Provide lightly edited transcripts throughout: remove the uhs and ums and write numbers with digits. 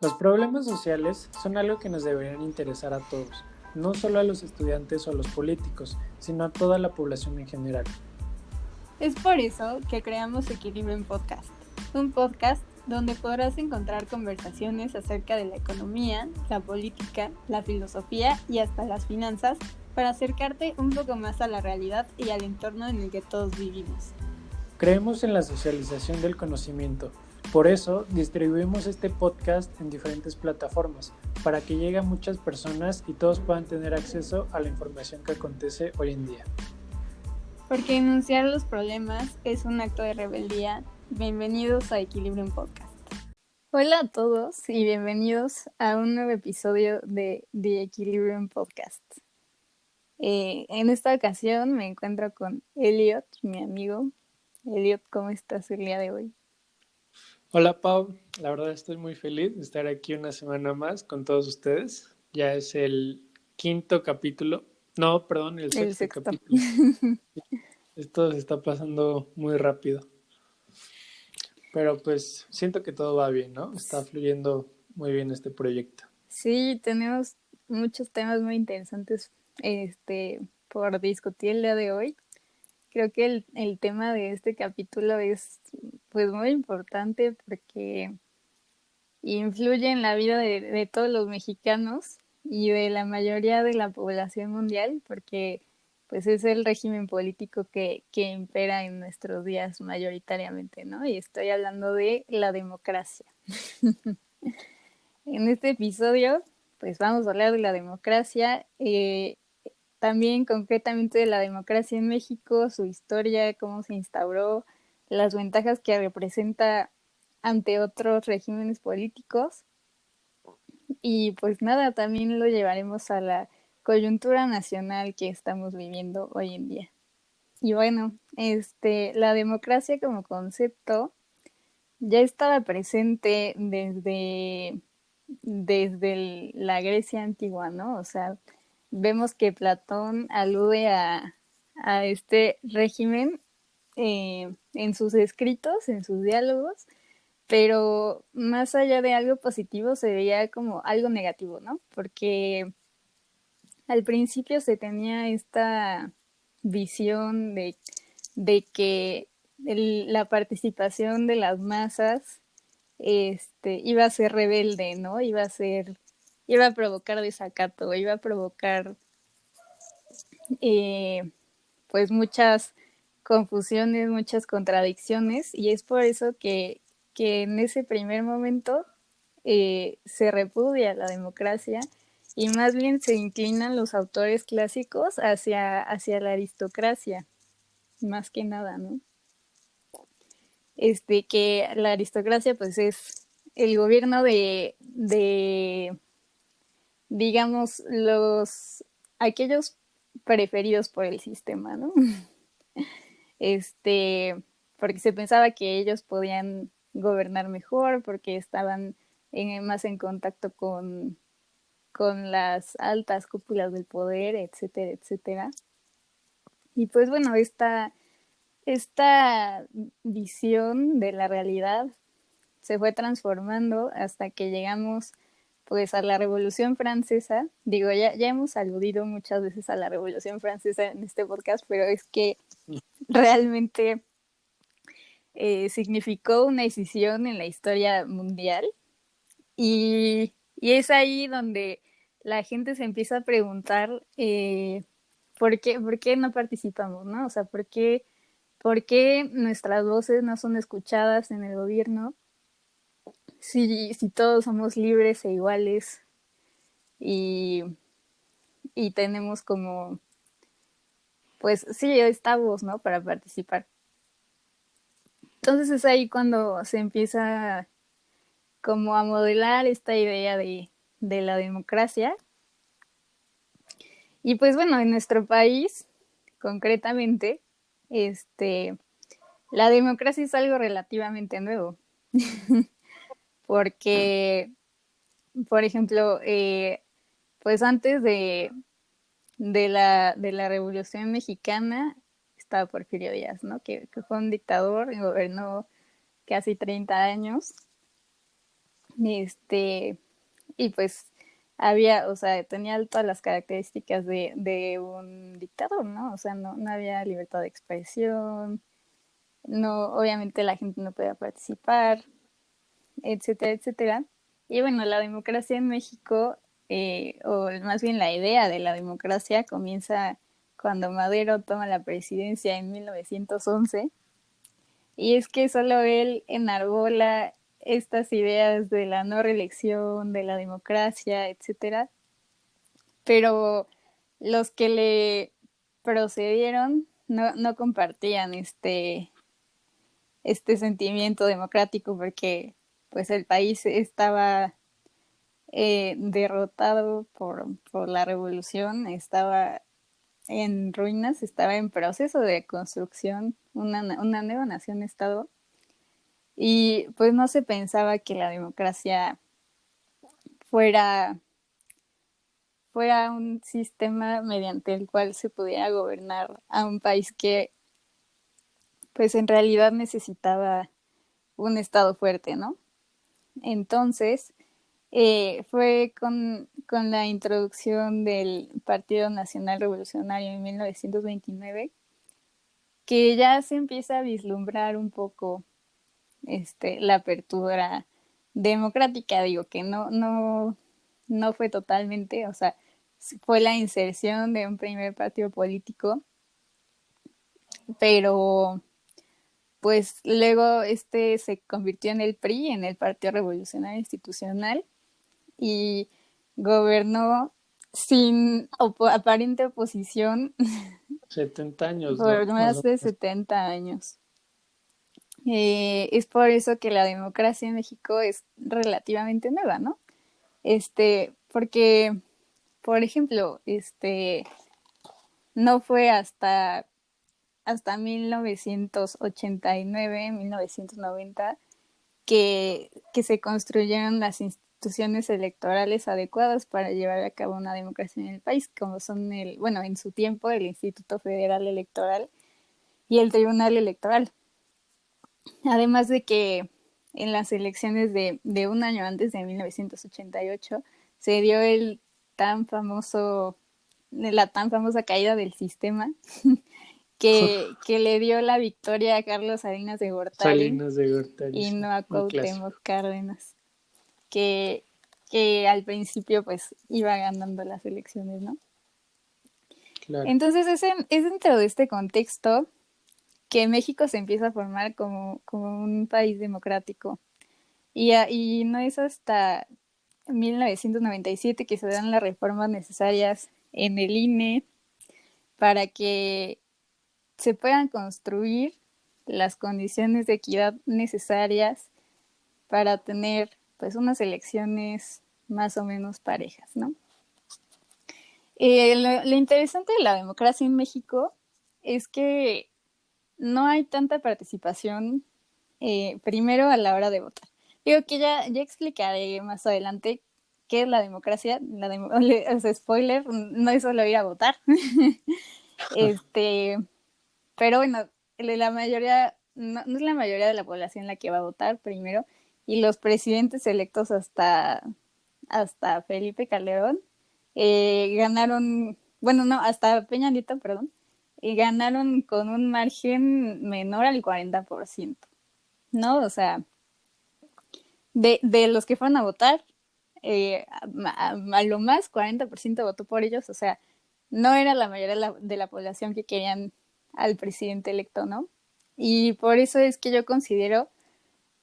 Los problemas sociales son algo que nos deberían interesar a todos, no solo a los estudiantes o a los políticos, sino a toda la población en general. Es por eso que creamos Equilibrio en Podcast, un podcast donde podrás encontrar conversaciones acerca de la economía, la política, la filosofía y hasta las finanzas para acercarte un poco más a la realidad y al entorno en el que todos vivimos. Creemos en la socialización del conocimiento, por eso distribuimos este podcast en diferentes plataformas, para que llegue a muchas personas y todos puedan tener acceso a la información que acontece hoy en día. Porque enunciar los problemas es un acto de rebeldía. Bienvenidos a Equilibrio en Podcast. Hola a todos y bienvenidos a un nuevo episodio de The Equilibrio en Podcast. En esta ocasión me encuentro con Elliot, mi amigo. Elliot, ¿cómo estás el día de hoy? Hola Pau, la verdad estoy muy feliz de estar aquí una semana más con todos ustedes. Ya es el quinto capítulo, no, perdón, el El sexto sexto. capítulo. Esto se está pasando muy rápido, pero pues siento que todo va bien, ¿no? Está fluyendo muy bien este proyecto. Sí, tenemos muchos temas muy interesantes por discutir el día de hoy. Creo que el tema de este capítulo es pues muy importante porque influye en la vida de todos los mexicanos y de la mayoría de la población mundial, porque pues es el régimen político que impera en nuestros días mayoritariamente, ¿no? Y estoy hablando de la democracia. En este episodio, pues vamos a hablar de la democracia, también concretamente de la democracia en México, su historia, cómo se instauró, las ventajas que representa ante otros regímenes políticos. Y pues nada, también lo llevaremos a la coyuntura nacional que estamos viviendo hoy en día. Y bueno, la democracia como concepto ya estaba presente desde la Grecia antigua, ¿no? O sea, vemos que Platón alude a este régimen en sus escritos, en sus diálogos, pero más allá de algo positivo se veía como algo negativo, ¿no? Porque al principio se tenía esta visión de que la participación de las masas iba a ser rebelde, ¿no? Iba a provocar desacato, iba a provocar pues muchas confusiones, muchas contradicciones, y es por eso que en ese primer momento se repudia la democracia y más bien se inclinan los autores clásicos hacia la aristocracia, más que nada, ¿no? Que la aristocracia pues es el gobierno de digamos, aquellos preferidos por el sistema, ¿no? Porque se pensaba que ellos podían gobernar mejor, porque estaban más en contacto con las altas cúpulas del poder, etcétera, etcétera. Y pues bueno, esta visión de la realidad se fue transformando hasta que llegamos pues a la Revolución Francesa. Digo, ya hemos aludido muchas veces a la Revolución Francesa en este podcast, pero es que realmente significó una decisión en la historia mundial y es ahí donde la gente se empieza a preguntar por qué no participamos, ¿no? O sea, por qué nuestras voces no son escuchadas en el gobierno si todos somos libres e iguales y, y tenemos como, pues sí, esta voz, ¿no? Para participar. Entonces es ahí cuando se empieza como a modelar esta idea de la democracia. Y pues bueno, en nuestro país, concretamente, la democracia es algo relativamente nuevo. Porque, por ejemplo, pues antes de la Revolución Mexicana estaba Porfirio Díaz, ¿no? Que fue un dictador y gobernó casi 30 años. Este, y pues había, o sea, tenía todas las características de un dictador, ¿no? O sea, no había libertad de expresión, no, obviamente la gente no podía participar, etcétera, etcétera. Y bueno, la democracia en México, o más bien la idea de la democracia, comienza cuando Madero toma la presidencia en 1911. Y es que solo él enarbola estas ideas de la no reelección, de la democracia, etcétera. Pero los que le procedieron no compartían este sentimiento democrático porque pues el país estaba derrotado por la revolución, estaba en ruinas, estaba en proceso de construcción, una nueva nación-estado, y pues no se pensaba que la democracia fuera, fuera un sistema mediante el cual se pudiera gobernar a un país que pues en realidad necesitaba un estado fuerte, ¿no? Entonces, fue con la introducción del Partido Nacional Revolucionario en 1929 que ya se empieza a vislumbrar un poco la apertura democrática, digo que no fue totalmente, o sea, fue la inserción de un primer partido político, pero pues luego se convirtió en el PRI, en el Partido Revolucionario Institucional, y gobernó sin aparente oposición 70 años, por ¿no? Más más o de menos. 70 años. Es por eso que la democracia en México es relativamente nueva, ¿no? Porque, por ejemplo, no fue hasta 1989, 1990, que se construyeron las instituciones electorales adecuadas para llevar a cabo una democracia en el país, como son bueno, en su tiempo el Instituto Federal Electoral y el Tribunal Electoral. Además de que en las elecciones de un año antes de 1988 se dio la tan famosa caída del sistema que le dio la victoria a Carlos Salinas de Gortari Salinas de Gortari, y sí, no a un clásico. Cuauhtémoc Cárdenas, que, que al principio pues iba ganando las elecciones, ¿no? Claro. Entonces es dentro de este contexto que México se empieza a formar como un país democrático. Y no es hasta 1997 que se dan las reformas necesarias en el INE para que se puedan construir las condiciones de equidad necesarias para tener pues unas elecciones más o menos parejas, ¿no? Lo interesante de la democracia en México es que no hay tanta participación, primero a la hora de votar. Digo que ya explicaré más adelante qué es la democracia. O sea, spoiler, no es solo ir a votar. este, pero bueno, la mayoría, no es la mayoría de la población la que va a votar primero, y los presidentes electos hasta Felipe Calderón ganaron, bueno, no, hasta Peña Nieto, perdón, y ganaron con un margen menor al 40%, ¿no? O sea, de los que fueron a votar, a lo más 40% votó por ellos, o sea, no era la mayoría de la población que querían al presidente electo, ¿no? Y por eso es que yo considero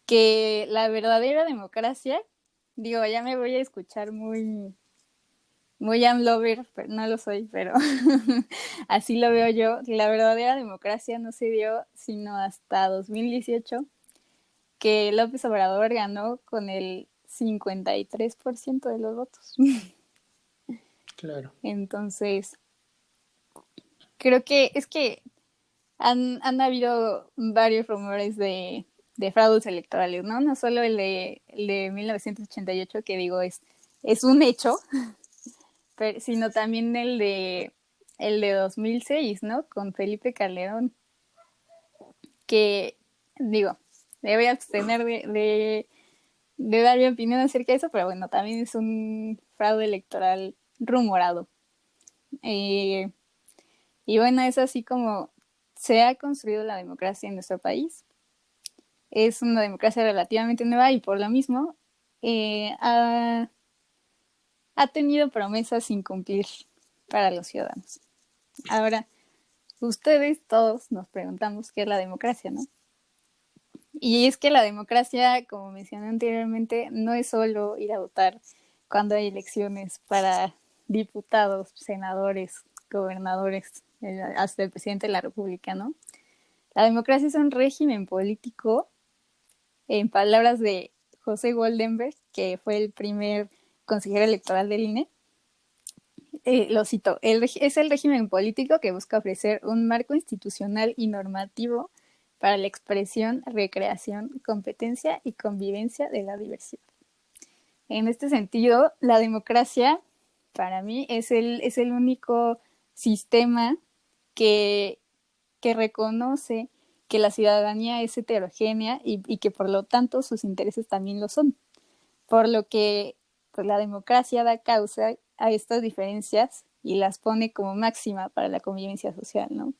que la verdadera democracia, digo, ya me voy a escuchar muy unlover, pero no lo soy, pero así lo veo yo. La verdadera democracia no se dio sino hasta 2018, que López Obrador ganó con el 53% de los votos. Claro. Entonces, creo que es que han habido varios rumores de fraudes electorales, ¿no? No solo el de 1988, que digo, es un hecho, sino también el de 2006, ¿no? Con Felipe Calderón, que digo, me voy a abstener de dar mi opinión acerca de eso, pero bueno, también es un fraude electoral rumorado. Eh, y bueno, es así como se ha construido la democracia en nuestro país. Es una democracia relativamente nueva y por lo mismo eh, ha, ha tenido promesas sin cumplir para los ciudadanos. Ahora, ustedes todos nos preguntamos qué es la democracia, ¿no? Y es que la democracia, como mencioné anteriormente, no es solo ir a votar cuando hay elecciones para diputados, senadores, gobernadores, hasta el presidente de la República, ¿no? La democracia es un régimen político, en palabras de José Goldenberg, que fue el primer consejero electoral del INE, lo cito, es el régimen político que busca ofrecer un marco institucional y normativo para la expresión, recreación, competencia y convivencia de la diversidad. En este sentido, la democracia, para mí, es el único sistema que, que reconoce que la ciudadanía es heterogénea y que por lo tanto sus intereses también lo son. Por lo que pues, la democracia da causa a estas diferencias y las pone como máxima para la convivencia social, ¿no?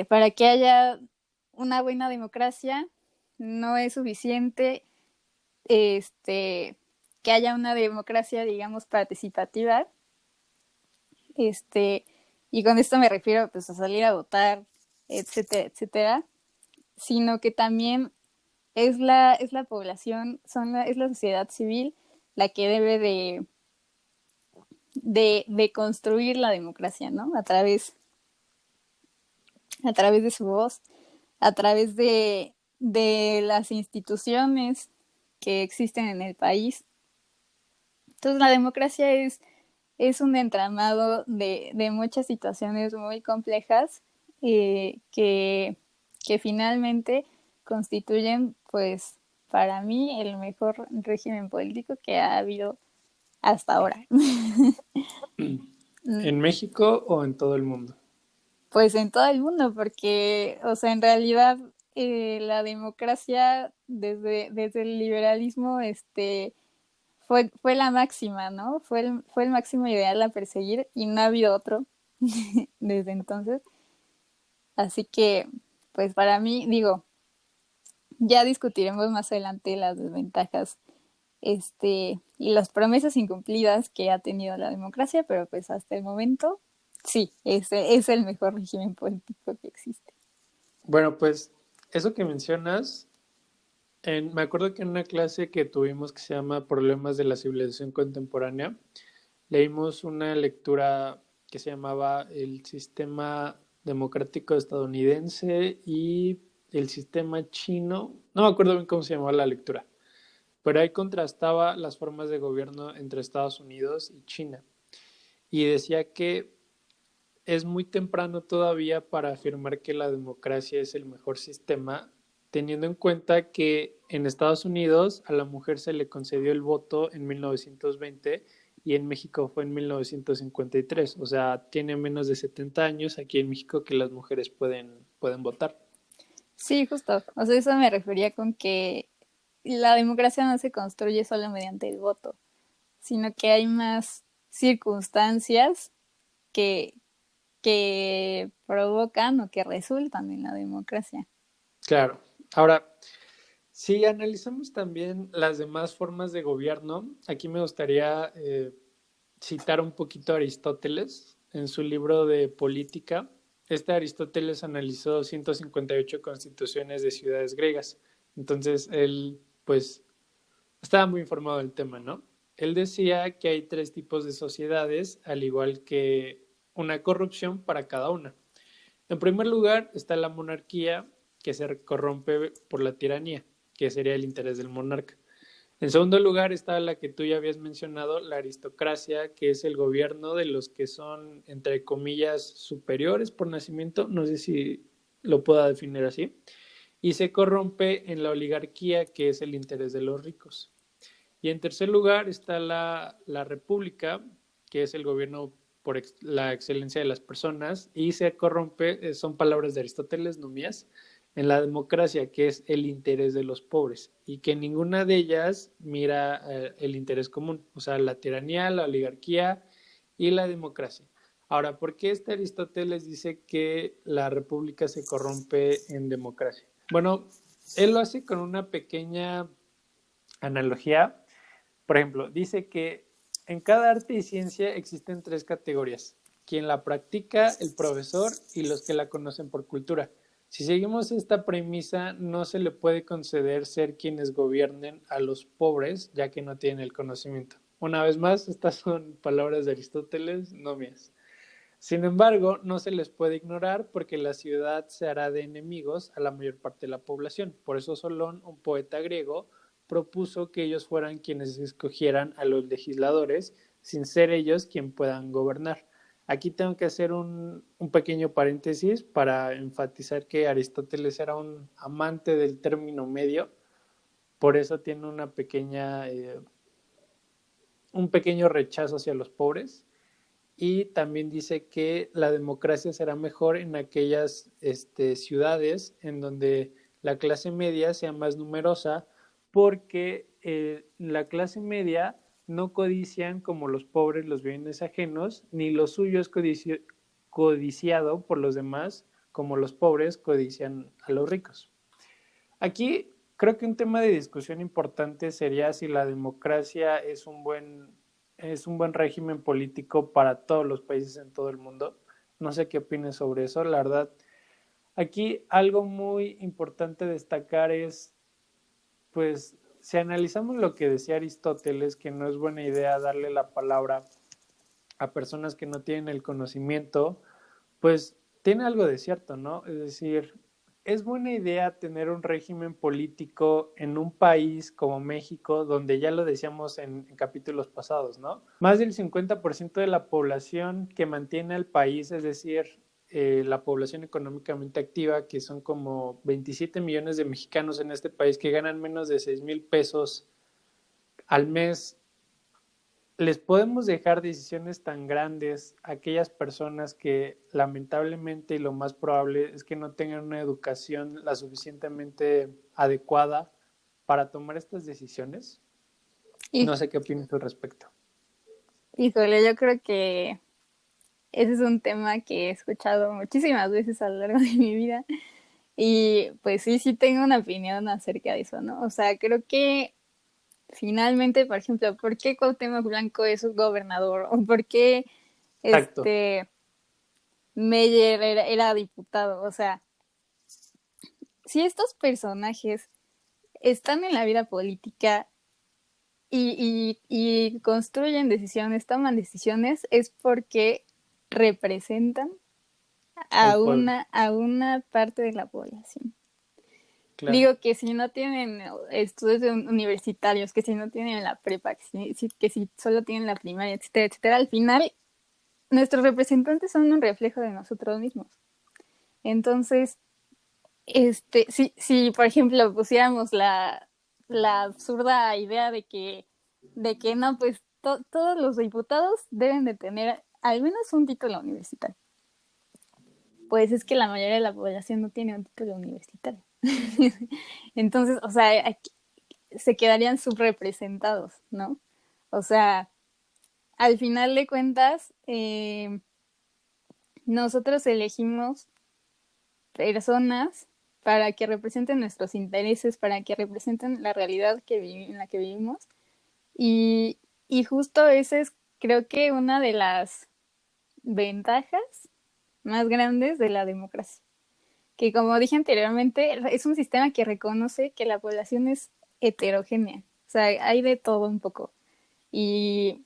Para que haya una buena democracia, no es suficiente que haya una democracia, digamos, participativa. Y con esto me refiero pues, a salir a votar, etcétera, etcétera, sino que también es la población, es la sociedad civil la que debe de construir la democracia, ¿no? A través de su voz, a través de las instituciones que existen en el país. Entonces la democracia es un entramado de muchas situaciones muy complejas que finalmente constituyen, pues, para mí, el mejor régimen político que ha habido hasta ahora. ¿En México o en todo el mundo? Pues en todo el mundo, porque, o sea, en realidad la democracia desde el liberalismo, fue la máxima, ¿no? Fue el máximo ideal a perseguir y no ha habido otro desde entonces. Así que, pues para mí, digo, ya discutiremos más adelante las desventajas, y las promesas incumplidas que ha tenido la democracia, pero pues hasta el momento, sí, ese es el mejor régimen político que existe. Bueno, pues eso que mencionas, me acuerdo que en una clase que tuvimos que se llama Problemas de la civilización contemporánea, leímos una lectura que se llamaba El sistema democrático estadounidense y el sistema chino. No me acuerdo bien cómo se llamaba la lectura, pero ahí contrastaba las formas de gobierno entre Estados Unidos y China. Y decía que es muy temprano todavía para afirmar que la democracia es el mejor sistema, teniendo en cuenta que en Estados Unidos a la mujer se le concedió el voto en 1920 y en México fue en 1953. O sea, tiene menos de 70 años aquí en México que las mujeres pueden votar. Sí, justo. O sea, eso me refería con que la democracia no se construye solo mediante el voto, sino que hay más circunstancias que, que provocan o que resultan en la democracia. Claro. Ahora, si analizamos también las demás formas de gobierno, aquí me gustaría citar un poquito a Aristóteles en su libro de Política. Aristóteles analizó 158 constituciones de ciudades griegas. Entonces, él, pues, estaba muy informado del tema, ¿no? Él decía que hay tres tipos de sociedades, al igual que una corrupción para cada una. En primer lugar está la monarquía, que se corrompe por la tiranía, que sería el interés del monarca. En segundo lugar está la que tú ya habías mencionado, la aristocracia, que es el gobierno de los que son, entre comillas, superiores por nacimiento, no sé si lo pueda definir así, y se corrompe en la oligarquía, que es el interés de los ricos. Y en tercer lugar está la república, que es el gobierno por la excelencia de las personas, y se corrompe, son palabras de Aristóteles, no mías, en la democracia, que es el interés de los pobres, y que ninguna de ellas mira el interés común, o sea, la tiranía, la oligarquía y la democracia. Ahora, ¿por qué este Aristóteles dice que la república se corrompe en democracia? Bueno, él lo hace con una pequeña analogía. Por ejemplo, dice que en cada arte y ciencia existen tres categorías: quien la practica, el profesor y los que la conocen por cultura. Si seguimos esta premisa, no se le puede conceder ser quienes gobiernen a los pobres, ya que no tienen el conocimiento. Una vez más, estas son palabras de Aristóteles, no mías. Sin embargo, no se les puede ignorar porque la ciudad se hará de enemigos a la mayor parte de la población. Por eso Solón, un poeta griego, propuso que ellos fueran quienes escogieran a los legisladores, sin ser ellos quien puedan gobernar. Aquí tengo que hacer un pequeño paréntesis para enfatizar que Aristóteles era un amante del término medio, por eso tiene un pequeño rechazo hacia los pobres, y también dice que la democracia será mejor en aquellas ciudades en donde la clase media sea más numerosa, porque la clase media no codician como los pobres los bienes ajenos, ni lo suyo es codiciado por los demás como los pobres codician a los ricos. Aquí creo que un tema de discusión importante sería si la democracia es un buen régimen político para todos los países en todo el mundo. No sé qué opines sobre eso. La verdad, aquí algo muy importante destacar es, pues, si analizamos lo que decía Aristóteles, que no es buena idea darle la palabra a personas que no tienen el conocimiento, pues tiene algo de cierto, ¿no? Es decir, es buena idea tener un régimen político en un país como México, donde ya lo decíamos en capítulos pasados, ¿no? Más del 50% de la población que mantiene al país, es decir, la población económicamente activa, que son como 27 millones de mexicanos en este país que ganan menos de 6,000 pesos al mes. Les podemos dejar decisiones tan grandes a aquellas personas que lamentablemente y lo más probable es que no tengan una educación la suficientemente adecuada para tomar estas decisiones. Y, No sé qué opinas al respecto. híjole, yo creo que ese es un tema que he escuchado muchísimas veces a lo largo de mi vida. Y pues sí, sí tengo una opinión acerca de eso, ¿no? O sea, creo que finalmente, por ejemplo, ¿por qué Cuauhtémoc Blanco es un gobernador? ¿O por qué Exacto, este Meyer era diputado? O sea, si estos personajes están en la vida política y construyen decisiones, toman decisiones, es porque representan al pueblo, a una parte de la población. claro. Digo que si no tienen estudios universitarios, que si no tienen la prepa, que si solo tienen la primaria, etcétera, etcétera, al final nuestros representantes son un reflejo de nosotros mismos. Entonces, si por ejemplo pusiéramos la absurda idea de que no, pues todos los diputados deben de tener al menos un título universitario. Pues es que la mayoría de la población no tiene un título universitario. Entonces, o sea, aquí se quedarían subrepresentados, ¿no? O sea, al final de cuentas, nosotros elegimos personas para que representen nuestros intereses, para que representen la realidad en la que vivimos. Y, y justo esa es, creo que, una de las ventajas más grandes de la democracia. Que como dije anteriormente, es un sistema que reconoce que la población es heterogénea. O sea, hay de todo un poco. Y,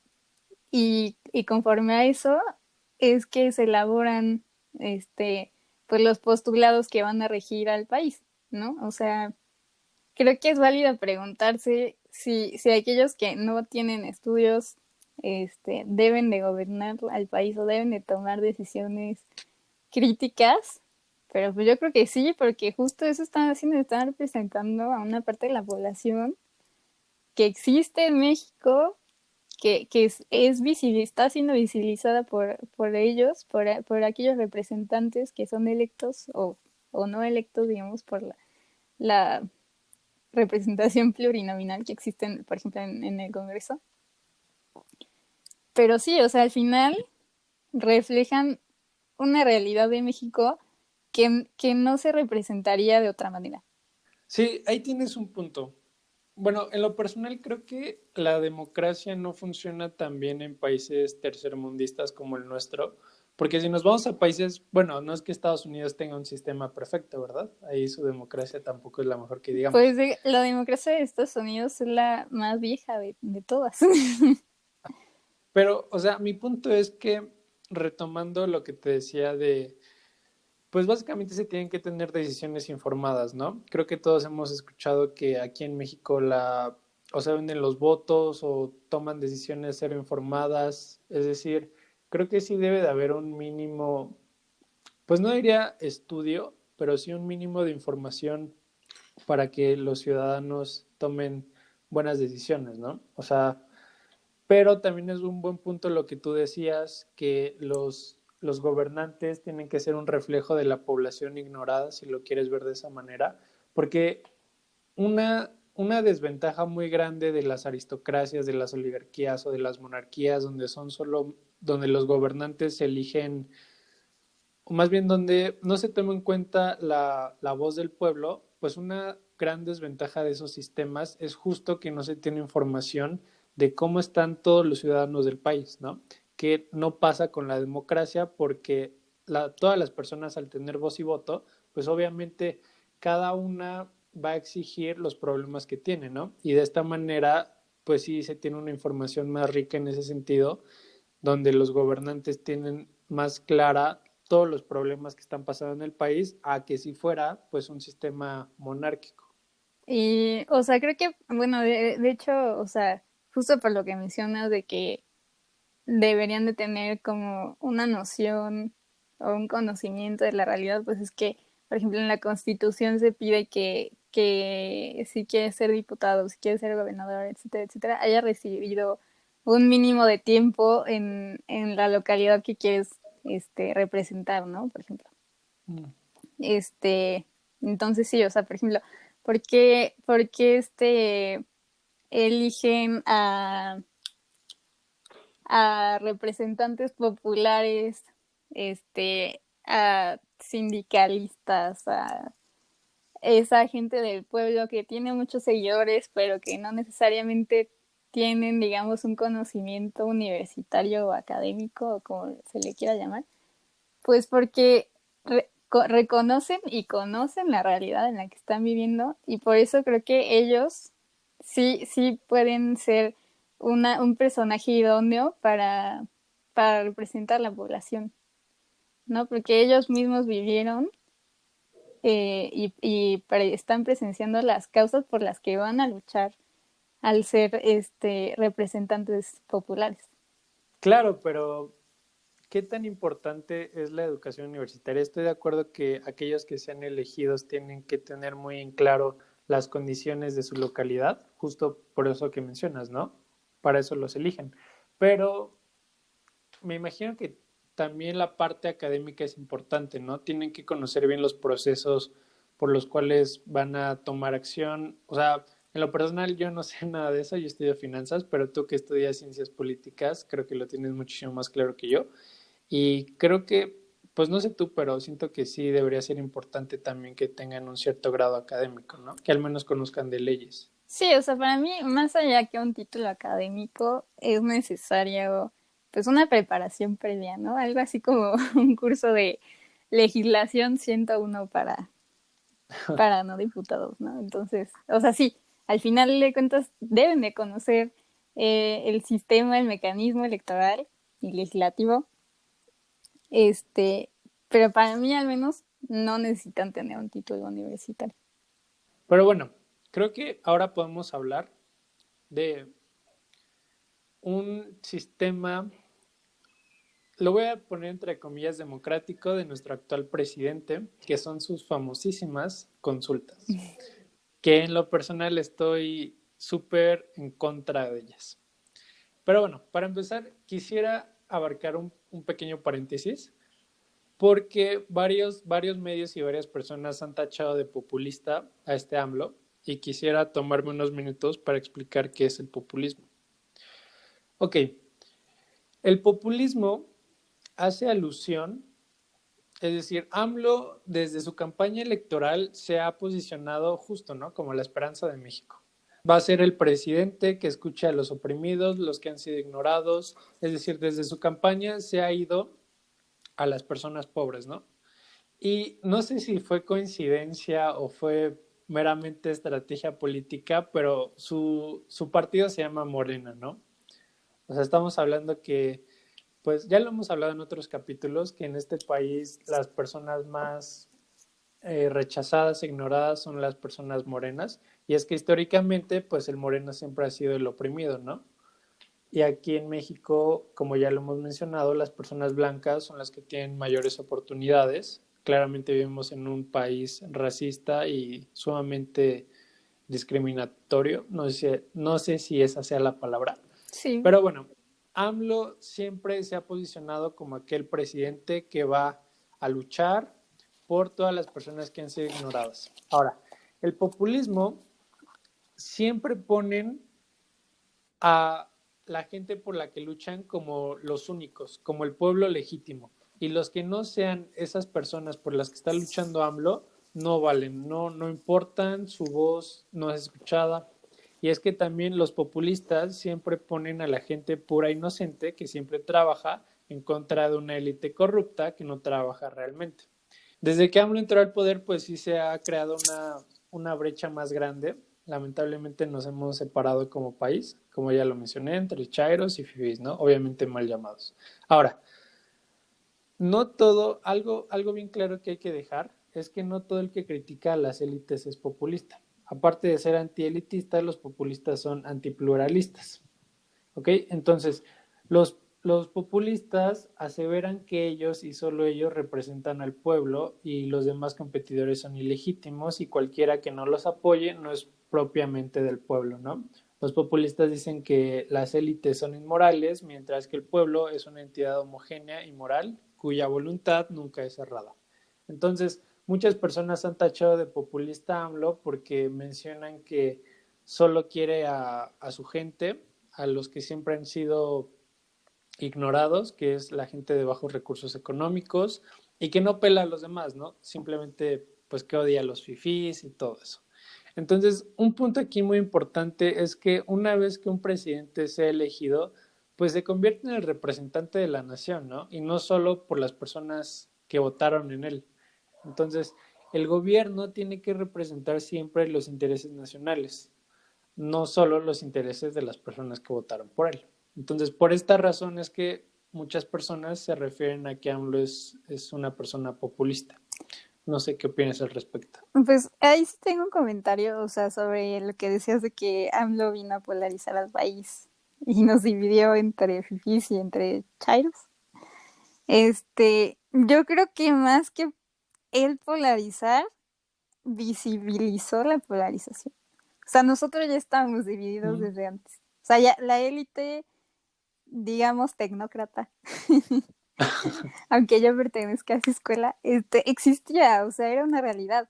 y conforme a eso es que se elaboran pues los postulados que van a regir al país, ¿no? O sea, creo que es válido preguntarse si aquellos que no tienen estudios deben de gobernar al país o deben de tomar decisiones críticas, pero pues yo creo que sí, porque justo eso están haciendo, están representando a una parte de la población que existe en México, que está siendo visibilizada por ellos, por aquellos representantes que son electos o o no electos, digamos, por la representación plurinominal que existe, por ejemplo, en el Congreso. Pero sí, o sea, al final reflejan una realidad de México que no se representaría de otra manera. Sí, ahí tienes un punto. Bueno, en lo personal creo que la democracia no funciona tan bien en países tercermundistas como el nuestro, porque si nos vamos a países, bueno, no es que Estados Unidos tenga un sistema perfecto, ¿verdad? Ahí su democracia tampoco es la mejor que digamos. Pues la democracia de Estados Unidos es la más vieja de todas. Pero, o sea, mi punto es que, retomando lo que te decía de, pues básicamente se tienen que tener decisiones informadas, ¿no? Creo que todos hemos escuchado que aquí en México o se venden los votos o toman decisiones cero informadas, es decir, creo que sí debe de haber un mínimo, pues no diría estudio, pero sí un mínimo de información para que los ciudadanos tomen buenas decisiones, ¿no? O sea, pero también es un buen punto lo que tú decías, que los gobernantes tienen que ser un reflejo de la población ignorada, si lo quieres ver de esa manera, porque una desventaja muy grande de las aristocracias, de las oligarquías o de las monarquías, donde los gobernantes se eligen, o más bien donde no se toma en cuenta la voz del pueblo, pues una gran desventaja de esos sistemas es justo que no se tiene información de cómo están todos los ciudadanos del país, ¿no? Que no pasa con la democracia porque todas las personas al tener voz y voto, pues obviamente cada una va a exigir los problemas que tiene, ¿no? Y de esta manera, pues sí se tiene una información más rica en ese sentido, donde los gobernantes tienen más clara todos los problemas que están pasando en el país, a que si fuera pues un sistema monárquico. Y, o sea, creo que, bueno, de hecho, o sea, justo por lo que mencionas de que deberían de tener como una noción o un conocimiento de la realidad, pues es que, por ejemplo, en la Constitución se pide que si quieres ser diputado, si quieres ser gobernador, etcétera, etcétera, haya recibido un mínimo de tiempo en la localidad que quieres representar, ¿no? Por ejemplo. Mm. Este, entonces sí, o sea, por ejemplo, ¿por qué eligen a representantes populares, a sindicalistas, a esa gente del pueblo que tiene muchos seguidores, pero que no necesariamente tienen, digamos, un conocimiento universitario o académico, o como se le quiera llamar? Pues porque reconocen y conocen la realidad en la que están viviendo, y por eso creo que ellos sí pueden ser un personaje idóneo para representar a la población, ¿no? Porque ellos mismos vivieron y están presenciando las causas por las que van a luchar al ser representantes populares. Claro, pero ¿qué tan importante es la educación universitaria? Estoy de acuerdo que aquellos que sean elegidos tienen que tener muy en claro las condiciones de su localidad, justo por eso que mencionas, ¿no? Para eso los eligen. Pero me imagino que también la parte académica es importante, ¿no? Tienen que conocer bien los procesos por los cuales van a tomar acción. O sea, en lo personal yo no sé nada de eso, yo estudio finanzas, pero tú que estudias ciencias políticas, creo que lo tienes muchísimo más claro que yo. Y creo que, pues no sé tú, pero siento que sí debería ser importante también que tengan un cierto grado académico, ¿no? Que al menos conozcan de leyes. Sí, o sea, para mí, más allá que un título académico, es necesario, pues, una preparación previa, ¿no? Algo así como un curso de legislación 101 para no diputados, ¿no? Entonces, o sea, sí, al final de cuentas deben de conocer el sistema, el mecanismo electoral y legislativo, este, pero para mí al menos no necesitan tener un título universitario. Pero bueno, creo que ahora podemos hablar de un sistema, lo voy a poner entre comillas, democrático de nuestro actual presidente, que son sus famosísimas consultas, que en lo personal estoy súper en contra de ellas. Pero bueno, para empezar, quisiera abarcar un pequeño paréntesis. porque varios medios y varias personas han tachado de populista a este AMLO y quisiera tomarme unos minutos para explicar qué es el populismo. Ok, el populismo hace alusión, es decir, AMLO desde su campaña electoral se ha posicionado justo, ¿no? Como la esperanza de México. Va a ser el presidente que escuche a los oprimidos, los que han sido ignorados, es decir, desde su campaña se ha ido a las personas pobres, ¿no? Y no sé si fue coincidencia o fue meramente estrategia política, pero su partido se llama Morena, ¿no? O sea, estamos hablando que, pues ya lo hemos hablado en otros capítulos, que en este país las personas más rechazadas, ignoradas son las personas morenas. Y es que históricamente, pues el moreno siempre ha sido el oprimido, ¿no? Y aquí en México, como ya lo hemos mencionado, las personas blancas son las que tienen mayores oportunidades. Claramente vivimos en un país racista y sumamente discriminatorio. No sé si esa sea la palabra. Sí. Pero bueno, AMLO siempre se ha posicionado como aquel presidente que va a luchar por todas las personas que han sido ignoradas. Ahora, el populismo siempre ponen a la gente por la que luchan como los únicos, como el pueblo legítimo. Y los que no sean esas personas por las que está luchando AMLO no valen, no importan, su voz no es escuchada. Y es que también los populistas siempre ponen a la gente pura inocente que siempre trabaja en contra de una élite corrupta que no trabaja realmente. Desde que AMLO entró al poder, pues sí se ha creado una brecha más grande. Lamentablemente nos hemos separado como país, como ya lo mencioné, entre chairos y fifís, ¿no? Obviamente mal llamados. Ahora, no todo, algo bien claro que hay que dejar es que no todo el que critica a las élites es populista. Aparte de ser antielitistas, los populistas son antipluralistas. ¿Ok? Entonces, los populistas aseveran que ellos y solo ellos representan al pueblo y los demás competidores son ilegítimos y cualquiera que no los apoye no es propiamente del pueblo, ¿no? Los populistas dicen que las élites son inmorales, mientras que el pueblo es una entidad homogénea y moral cuya voluntad nunca es cerrada. Entonces, muchas personas han tachado de populista a AMLO porque mencionan que solo quiere a su gente, a los que siempre han sido ignorados, que es la gente de bajos recursos económicos y que no pela a los demás, ¿no? Simplemente pues que odia a los fifís y todo eso. Entonces, un punto aquí muy importante es que una vez que un presidente sea elegido, pues se convierte en el representante de la nación, ¿no? Y no solo por las personas que votaron en él. Entonces, el gobierno tiene que representar siempre los intereses nacionales, no solo los intereses de las personas que votaron por él. Entonces, por esta razón es que muchas personas se refieren a que AMLO es una persona populista. No sé qué opinas al respecto. Pues ahí sí tengo un comentario, o sea, sobre lo que decías de que AMLO vino a polarizar al país y nos dividió entre fifís y entre chairos. Yo creo que más que él polarizar, visibilizó la polarización. O sea, nosotros ya estábamos divididos desde antes. O sea, ya la élite, digamos, tecnócrata, aunque yo pertenezca a esa escuela, existía, o sea, era una realidad.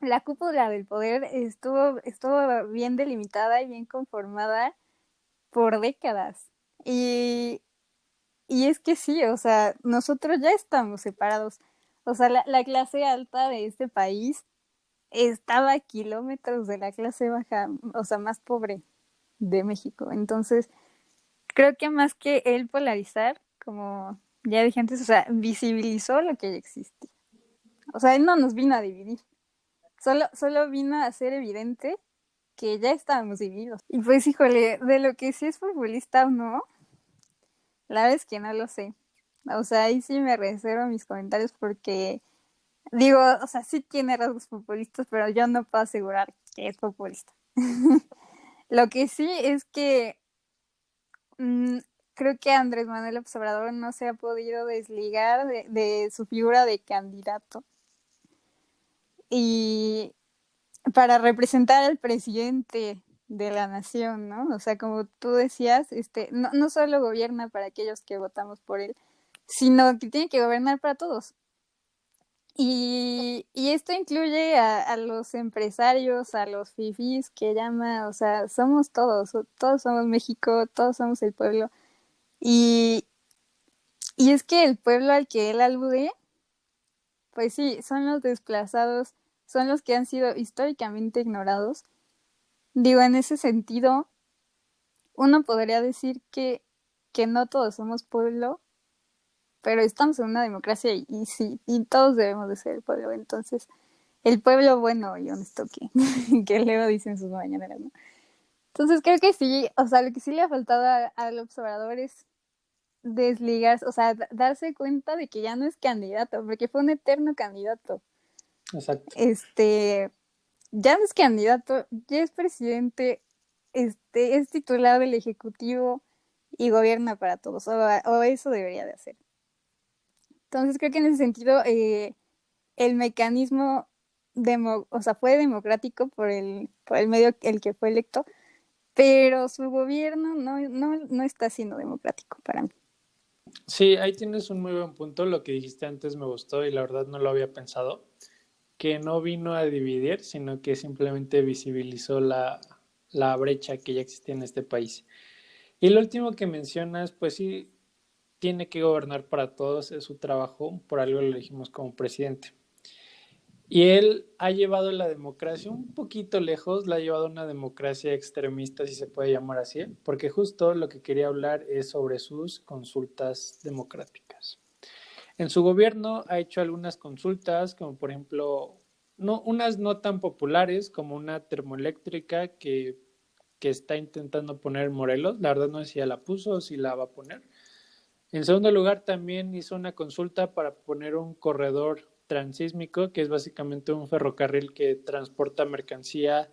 La cúpula del poder estuvo bien delimitada y bien conformada por décadas. Y, y es que sí, o sea, nosotros ya estamos separados. O sea, la clase alta de este país estaba a kilómetros de la clase baja, o sea, más pobre de México. Entonces, creo que más que él polarizar, como ya dije antes, o sea, visibilizó lo que ya existía. O sea, él no nos vino a dividir. Solo vino a hacer evidente que ya estábamos divididos. Y pues, híjole, de lo que sí es populista o no, la verdad es que no lo sé. O sea, ahí sí me reservo mis comentarios porque digo, o sea, sí tiene rasgos populistas, pero yo no puedo asegurar que es populista. Lo que sí es que mmm, creo que Andrés Manuel López Obrador no se ha podido desligar de su figura de candidato. Y para representar al presidente de la nación, ¿no? O sea, como tú decías, no solo gobierna para aquellos que votamos por él, sino que tiene que gobernar para todos. Y esto incluye a los empresarios, a los fifís que llama, o sea, somos todos somos México, todos somos el pueblo. Y, y es que el pueblo al que él alude, pues sí, son los desplazados, son los que han sido históricamente ignorados. Digo, en ese sentido, uno podría decir que no todos somos pueblo, pero estamos en una democracia y sí, y todos debemos de ser el pueblo. Entonces, el pueblo bueno y honesto que Leo dice en sus mañaneras, ¿no? Entonces creo que sí, o sea, lo que sí le ha faltado al observador es desligarse, o sea, darse cuenta de que ya no es candidato, porque fue un eterno candidato. Exacto. Ya no es candidato, ya es presidente, es titular del Ejecutivo y gobierna para todos, o eso debería de hacer. Entonces creo que en ese sentido el mecanismo o sea, fue democrático por el medio el que fue electo, pero su gobierno no está siendo democrático para mí. Sí, ahí tienes un muy buen punto. Lo que dijiste antes me gustó y la verdad no lo había pensado. Que no vino a dividir, sino que simplemente visibilizó la brecha que ya existía en este país. Y lo último que mencionas, pues sí, tiene que gobernar para todos, es su trabajo, por algo lo elegimos como presidente. Y él ha llevado la democracia un poquito lejos, la ha llevado a una democracia extremista, si se puede llamar así, porque justo lo que quería hablar es sobre sus consultas democráticas. En su gobierno ha hecho algunas consultas, como por ejemplo, unas no tan populares, como una termoeléctrica que está intentando poner Morelos. La verdad no sé si ya la puso o si la va a poner. En segundo lugar, también hizo una consulta para poner un corredor transísmico, que es básicamente un ferrocarril que transporta mercancía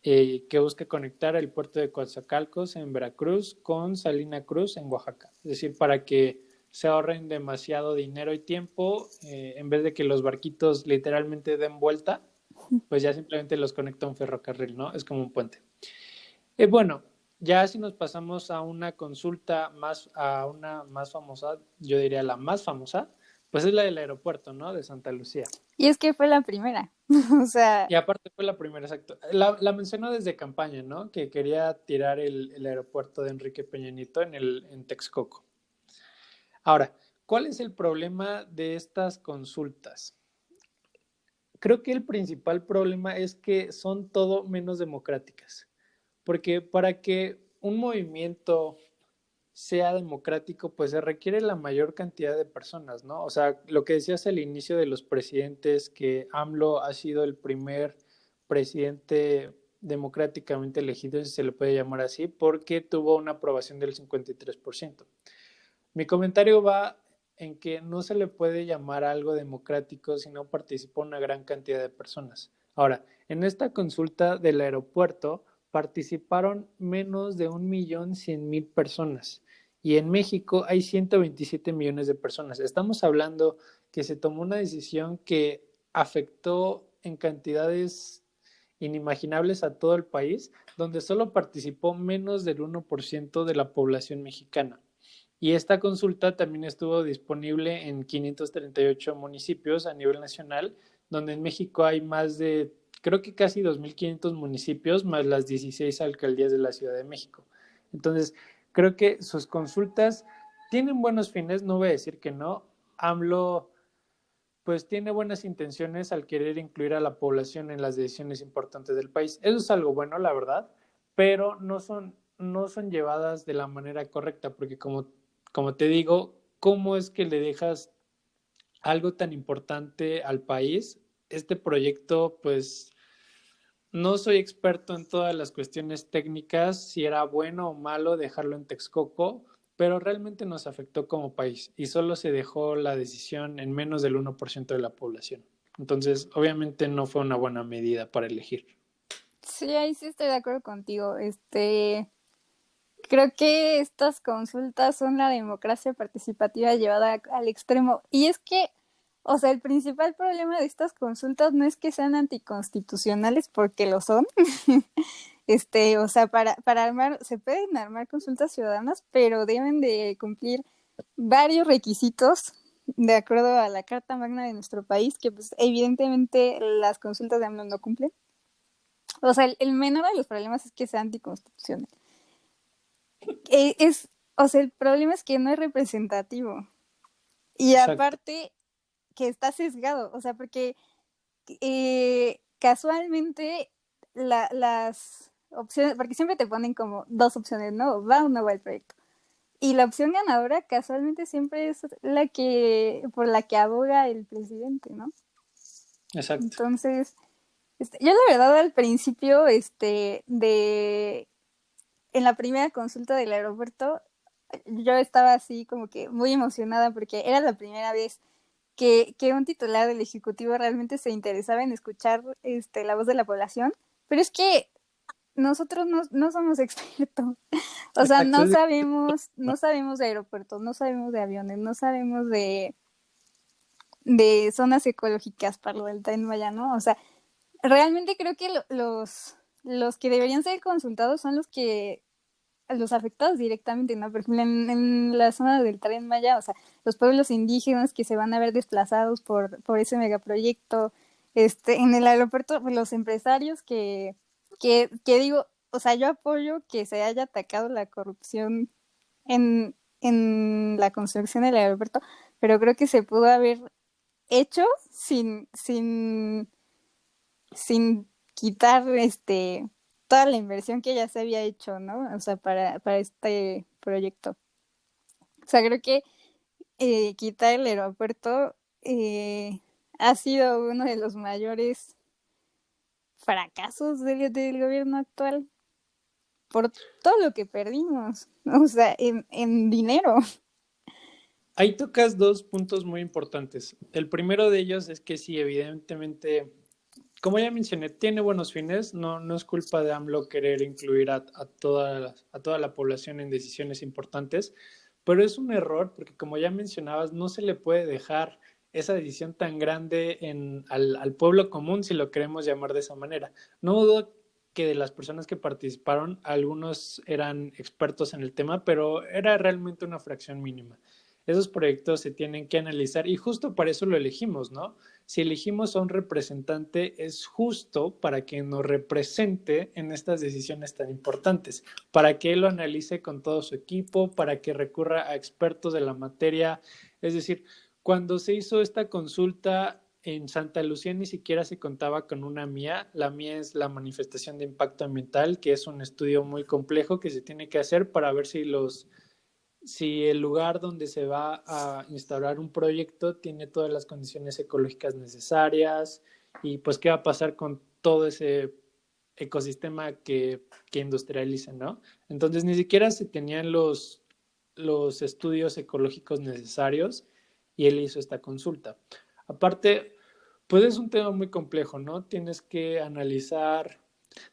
que busca conectar el puerto de Coatzacoalcos en Veracruz con Salina Cruz en Oaxaca. Es decir, para que se ahorren demasiado dinero y tiempo, en vez de que los barquitos literalmente den vuelta, pues ya simplemente los conecta un ferrocarril, ¿no? Es como un puente. Bueno, ya si nos pasamos a una consulta a una más famosa, yo diría la más famosa, pues es la del aeropuerto, ¿no? De Santa Lucía. Y es que fue la primera, o sea, Y aparte fue la primera, exacto. La mencionó desde campaña, ¿no? Que quería tirar el aeropuerto de Enrique Peña Nieto en Texcoco. Ahora, ¿cuál es el problema de estas consultas? Creo que el principal problema es que son todo menos democráticas. Porque para que un movimiento sea democrático, pues se requiere la mayor cantidad de personas, ¿no? O sea, lo que decías al inicio de los presidentes, que AMLO ha sido el primer presidente democráticamente elegido, si se le puede llamar así, porque tuvo una aprobación del 53%. Mi comentario va en que no se le puede llamar algo democrático si no participa una gran cantidad de personas. Ahora, en esta consulta del aeropuerto participaron menos de 1.100.000 personas y en México hay 127 millones de personas. Estamos hablando que se tomó una decisión que afectó en cantidades inimaginables a todo el país, donde solo participó menos del 1% de la población mexicana. Y esta consulta también estuvo disponible en 538 municipios a nivel nacional, donde en México hay más de, creo que casi 2.500 municipios, más las 16 alcaldías de la Ciudad de México. Entonces, creo que sus consultas tienen buenos fines, no voy a decir que no. AMLO pues tiene buenas intenciones al querer incluir a la población en las decisiones importantes del país. Eso es algo bueno, la verdad, pero no son llevadas de la manera correcta, porque como te digo, ¿cómo es que le dejas algo tan importante al país? Este proyecto, pues no soy experto en todas las cuestiones técnicas, si era bueno o malo dejarlo en Texcoco, pero realmente nos afectó como país y solo se dejó la decisión en menos del 1% de la población. Entonces, obviamente no fue una buena medida para elegir. sí, ahí sí estoy de acuerdo contigo. Creo que estas consultas son la democracia participativa llevada al extremo. Y es que, o sea, el principal problema de estas consultas no es que sean anticonstitucionales, porque lo son. O sea, para armar, se pueden armar consultas ciudadanas, pero deben de cumplir varios requisitos de acuerdo a la Carta Magna de nuestro país, que pues evidentemente las consultas de AMLO no cumplen. O sea, el menor de los problemas es que sea anticonstitucional. O sea, el problema es que no es representativo. Y Exacto. aparte que está sesgado, o sea, porque casualmente las opciones, porque siempre te ponen como dos opciones, ¿no? Va o no va el proyecto. Y la opción ganadora casualmente siempre es la que, por la que aboga el presidente, ¿no? Exacto. Entonces, yo la verdad al principio, en la primera consulta del aeropuerto, yo estaba así como que muy emocionada porque era la primera vez que un titular del Ejecutivo realmente se interesaba en escuchar la voz de la población, pero es que nosotros no somos expertos, o sea, Exacto. no sabemos de aeropuertos, no sabemos de aviones, no sabemos de zonas ecológicas para lo del Tren Maya, ¿no? O sea, realmente creo que los que deberían ser consultados son los afectados directamente, ¿no? Por ejemplo, en la zona del Tren Maya, o sea, los pueblos indígenas que se van a ver desplazados por ese megaproyecto, en el aeropuerto, pues los empresarios que digo, o sea, yo apoyo que se haya atacado la corrupción en la construcción del aeropuerto, pero creo que se pudo haber hecho sin quitar toda la inversión que ya se había hecho, ¿no? O sea, para este proyecto. O sea, creo que quitar el aeropuerto ha sido uno de los mayores fracasos del gobierno actual por todo lo que perdimos, o sea, en dinero. Ahí tocas dos puntos muy importantes. El primero de ellos es que sí, evidentemente, como ya mencioné, tiene buenos fines. No, no es culpa de AMLO querer incluir a toda la población en decisiones importantes, pero es un error porque, como ya mencionabas, no se le puede dejar esa decisión tan grande al pueblo común, si lo queremos llamar de esa manera. No dudo que de las personas que participaron, algunos eran expertos en el tema, pero era realmente una fracción mínima. Esos proyectos se tienen que analizar y justo para eso lo elegimos, ¿no? Si elegimos a un representante, es justo para que nos represente en estas decisiones tan importantes, para que él lo analice con todo su equipo, para que recurra a expertos de la materia. Es decir, cuando se hizo esta consulta en Santa Lucía ni siquiera se contaba con una MIA. La MIA es la manifestación de impacto ambiental, que es un estudio muy complejo que se tiene que hacer para ver si el lugar donde se va a instaurar un proyecto tiene todas las condiciones ecológicas necesarias y pues qué va a pasar con todo ese ecosistema que industrialicen, ¿no? Entonces ni siquiera se tenían los estudios ecológicos necesarios y él hizo esta consulta. Aparte, pues es un tema muy complejo, ¿no? Tienes que analizar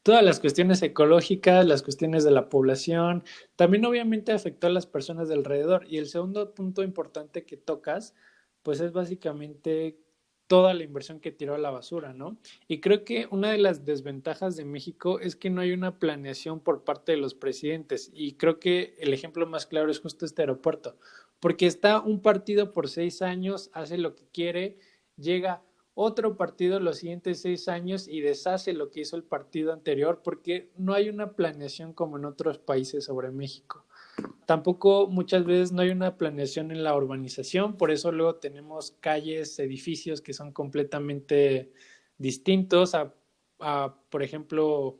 todas las cuestiones ecológicas, las cuestiones de la población, también obviamente afectó a las personas de alrededor. Y el segundo punto importante que tocas, pues es básicamente toda la inversión que tiró a la basura, ¿no? Y creo que una de las desventajas de México es que no hay una planeación por parte de los presidentes. Y creo que el ejemplo más claro es justo este aeropuerto, porque está un partido por 6 años, hace lo que quiere, llega otro partido los siguientes 6 años y deshace lo que hizo el partido anterior porque no hay una planeación como en otros países sobre México. Tampoco muchas veces no hay una planeación en la urbanización, por eso luego tenemos calles, edificios que son completamente distintos por ejemplo,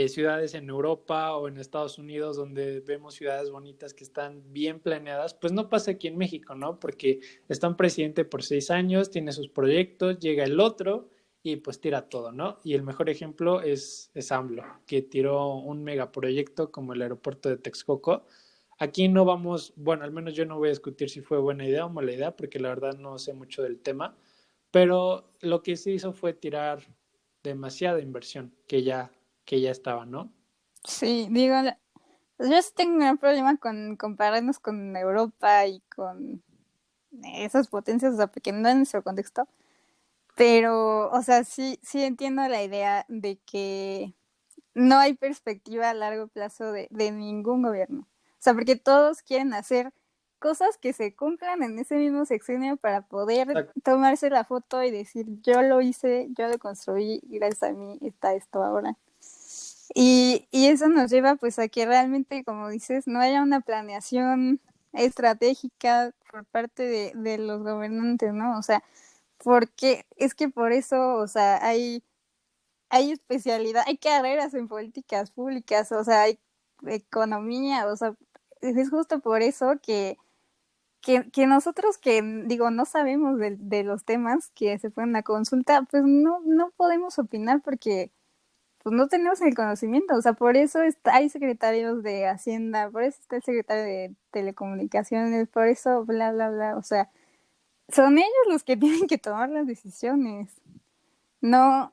ciudades en Europa o en Estados Unidos donde vemos ciudades bonitas que están bien planeadas, pues no pasa aquí en México, ¿no? Porque está un presidente por 6 años, tiene sus proyectos, llega el otro y pues tira todo, ¿no? Y el mejor ejemplo es AMLO, que tiró un megaproyecto como el aeropuerto de Texcoco. Aquí no vamos, bueno, al menos yo no voy a discutir si fue buena idea o mala idea, porque la verdad no sé mucho del tema, pero lo que se hizo fue tirar demasiada inversión que ya estaba, ¿no? Sí, digo, yo sí tengo un gran problema con compararnos con Europa y con esas potencias, o sea, porque no en nuestro contexto, pero, o sea, sí entiendo la idea de que no hay perspectiva a largo plazo de ningún gobierno. O sea, porque todos quieren hacer cosas que se cumplan en ese mismo sexenio para poder Exacto. tomarse la foto y decir, yo lo hice, yo lo construí y gracias a mí está esto ahora. Y eso nos lleva pues a que realmente, como dices, no haya una planeación estratégica por parte de los gobernantes, ¿no? O sea, porque es que por eso, o sea, hay especialidad, hay carreras en políticas públicas, o sea, hay economía, o sea, es justo por eso que nosotros que, digo, no sabemos de los temas que se ponen a consulta, pues no podemos opinar porque pues no tenemos el conocimiento, o sea, por eso hay secretarios de Hacienda, por eso está el secretario de Telecomunicaciones, por eso bla, bla, bla, o sea, son ellos los que tienen que tomar las decisiones. No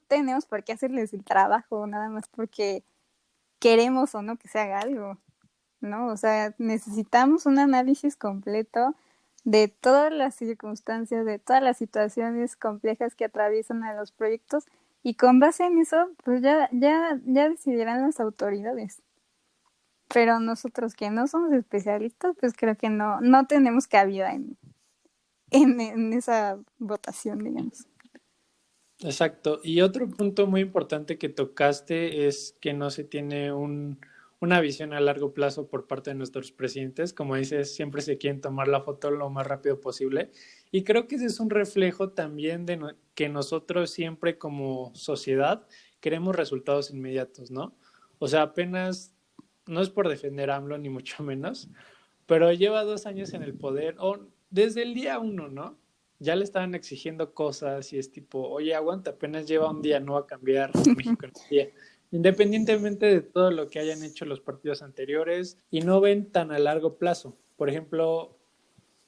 tenemos por qué hacerles el trabajo, nada más porque queremos o no que se haga algo, ¿no? O sea, necesitamos un análisis completo de todas las circunstancias, de todas las situaciones complejas que atraviesan a los proyectos y con base en eso, pues ya decidirán las autoridades. Pero nosotros que no somos especialistas, pues creo que no tenemos cabida en esa votación, digamos. Exacto. Y otro punto muy importante que tocaste es que no se tiene una visión a largo plazo por parte de nuestros presidentes. Como dices, siempre se quieren tomar la foto lo más rápido posible. Y creo que ese es un reflejo también de que nosotros siempre como sociedad queremos resultados inmediatos, ¿no? O sea, apenas, no es por defender a AMLO ni mucho menos, pero lleva 2 años en el poder, o desde el día uno, ¿no? Ya le estaban exigiendo cosas y es tipo, oye, aguanta, apenas lleva un día, no va a cambiar México en un día. Independientemente de todo lo que hayan hecho los partidos anteriores y no ven tan a largo plazo. Por ejemplo,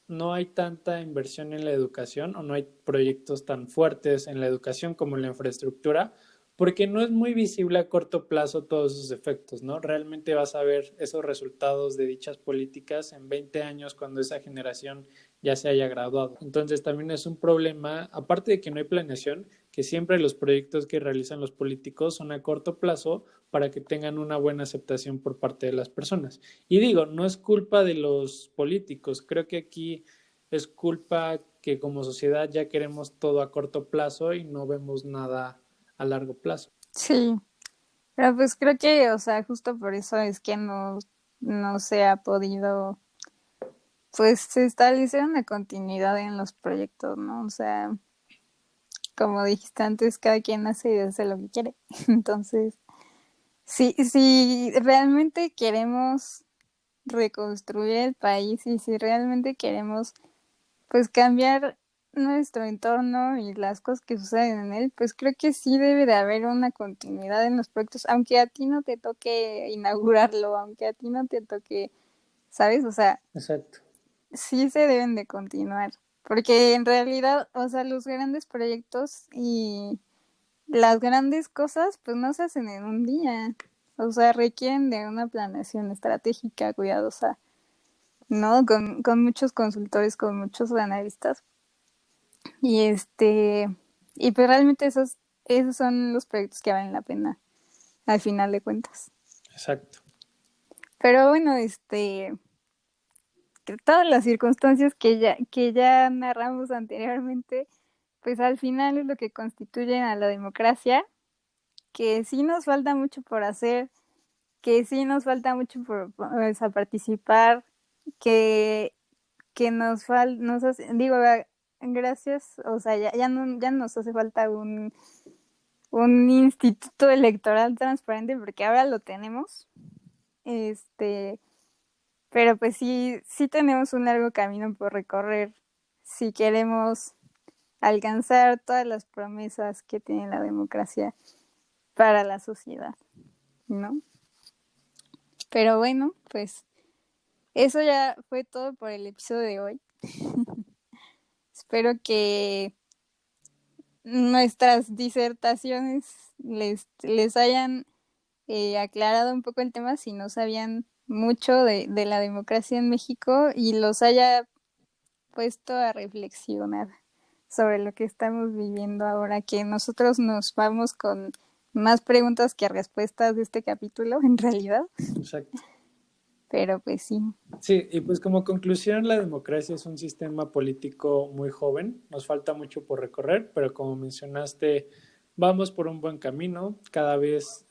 no hay tanta inversión en la educación o no hay proyectos tan fuertes en la educación como en la infraestructura, porque no es muy visible a corto plazo todos esos efectos, ¿no? Realmente vas a ver esos resultados de dichas políticas en 20 años cuando esa generación ya se haya graduado. Entonces también es un problema, aparte de que no hay planeación, que siempre los proyectos que realizan los políticos son a corto plazo para que tengan una buena aceptación por parte de las personas. Y digo, no es culpa de los políticos, creo que aquí es culpa que como sociedad ya queremos todo a corto plazo y no vemos nada a largo plazo. Sí, pero pues creo que, o sea, justo por eso es que no se ha podido, pues, establecer una continuidad en los proyectos, ¿no? O sea, como dijiste antes, cada quien hace y hace lo que quiere. Entonces, si realmente queremos reconstruir el país y si realmente queremos, pues, cambiar nuestro entorno y las cosas que suceden en él, pues creo que sí debe de haber una continuidad en los proyectos, aunque a ti no te toque inaugurarlo, aunque a ti no te toque, ¿sabes? O sea, Exacto. sí se deben de continuar, porque en realidad, o sea, los grandes proyectos y las grandes cosas, pues no se hacen en un día, o sea, requieren de una planeación estratégica, cuidadosa, ¿no? Con muchos consultores, con muchos analistas, y y pues realmente esos son los proyectos que valen la pena, al final de cuentas. Exacto. Pero bueno, que todas las circunstancias que ya narramos anteriormente, pues al final es lo que constituyen a la democracia, que sí nos falta mucho por hacer, que sí nos falta mucho pues, a participar, que, que nos hace, digo, gracias, o sea, ya nos hace falta un instituto electoral transparente porque ahora lo tenemos, este, pero pues sí tenemos un largo camino por recorrer si queremos alcanzar todas las promesas que tiene la democracia para la sociedad, ¿no? Pero bueno, pues eso ya fue todo por el episodio de hoy. Espero que nuestras disertaciones les hayan aclarado un poco el tema si no sabían mucho de la democracia en México y los haya puesto a reflexionar sobre lo que estamos viviendo ahora, que nosotros nos vamos con más preguntas que respuestas de este capítulo, en realidad. Exacto. pero pues sí. Sí, y pues como conclusión, la democracia es un sistema político muy joven, nos falta mucho por recorrer, pero como mencionaste, vamos por un buen camino, cada vez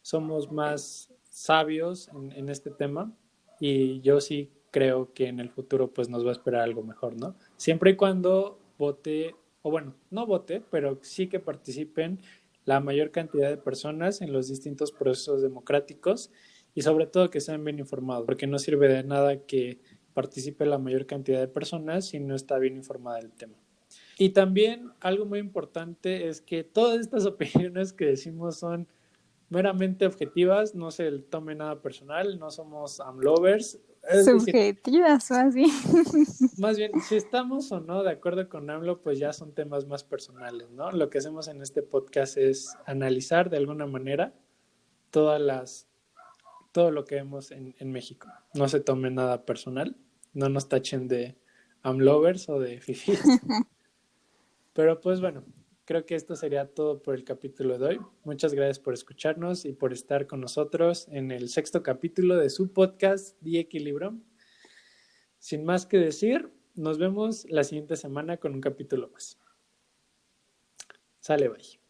somos más sabios en este tema y yo sí creo que en el futuro pues nos va a esperar algo mejor, ¿no? Siempre y cuando vote, o bueno, no vote, pero sí que participen la mayor cantidad de personas en los distintos procesos democráticos y sobre todo que sean bien informados, porque no sirve de nada que participe la mayor cantidad de personas si no está bien informada del tema. Y también algo muy importante es que todas estas opiniones que decimos son meramente objetivas, no se tome nada personal, no somos AMLovers, es decir, Subjetivas o así. más bien, si estamos o no de acuerdo con AMLO, pues ya son temas más personales, ¿no? Lo que hacemos en este podcast es analizar de alguna manera todas las, todo lo que vemos en México. No se tome nada personal, no nos tachen de AMLovers o de fifis. Pero pues bueno, creo que esto sería todo por el capítulo de hoy. Muchas gracias por escucharnos y por estar con nosotros en el sexto capítulo de su podcast, Die Equilibrio. Sin más que decir, nos vemos la siguiente semana con un capítulo más. Sale, bye.